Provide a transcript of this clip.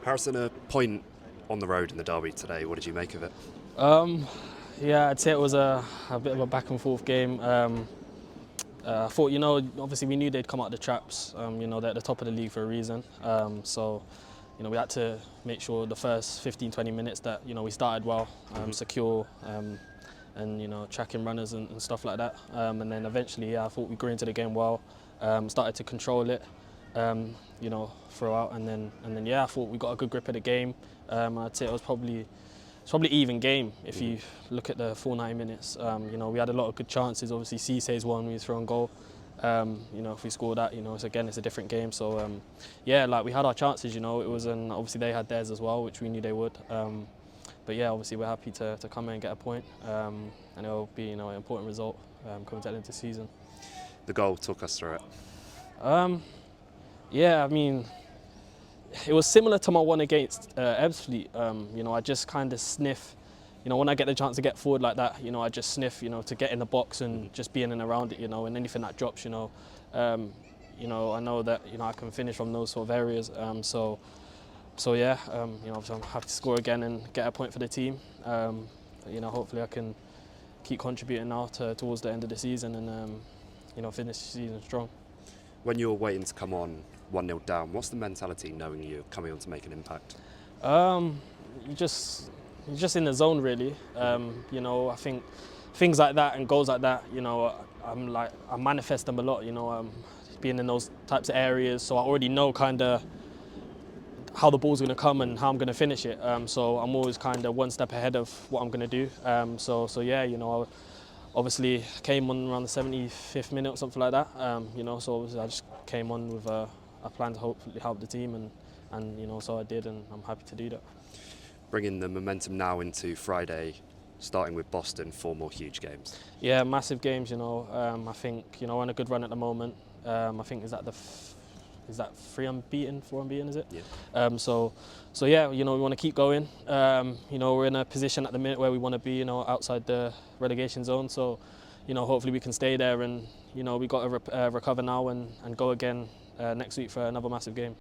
Harrison, a point on the road in the derby today. What did you make of it? Um, yeah, I'd say it was a bit of a back and forth game. I thought, obviously we knew they'd come out the traps. They're at the top of the league for a reason. We had to make sure the first 15, 20 minutes that, we started well, secure, and, tracking runners and stuff like that. And then eventually, I thought we grew into the game well, started to control it, throughout. And then, I thought we got a good grip of the game. I'd say it's probably even game if you look at the full 90 minutes. We had a lot of good chances. Obviously, Cisse's one we threw on goal. If we score that, it's a different game. So, we had our chances. It was, and obviously they had theirs as well, which we knew they would. But yeah, obviously we're happy to come in and get a point, and it'll be an important result coming to the end of the season. The goal took us through it. It was similar to my one against Ebbsfleet. I just kind of sniff. When I get the chance to get forward like that, I just sniff. To get in the box and just be in and around it. And anything that drops. I know that I can finish from those sort of areas. Obviously I'm happy to score again and get a point for the team. Hopefully I can keep contributing now towards the end of the season and finish the season strong. When you're waiting to come on 1-0 down, what's the mentality knowing you're coming on to make an impact? You're just in the zone really. I think things like that and goals like that, I manifest them a lot. Being in those types of areas, so I already know kind of how the ball's going to come and how I'm going to finish it. So I'm always kind of one step ahead of what I'm going to do. I obviously came on around the 75th minute or something like that. So obviously I just came on with a plan to hopefully help the team, and so I did, and I'm happy to do that. Bringing the momentum now into Friday, starting with Boston, 4 more huge games. Yeah, massive games. I think we're on a good run at the moment. I think is that 4 unbeaten, is it? Yeah. We want to keep going. We're in a position at the minute where we want to be, outside the relegation zone. So, hopefully we can stay there, and we got to recover now and go again next week for another massive game.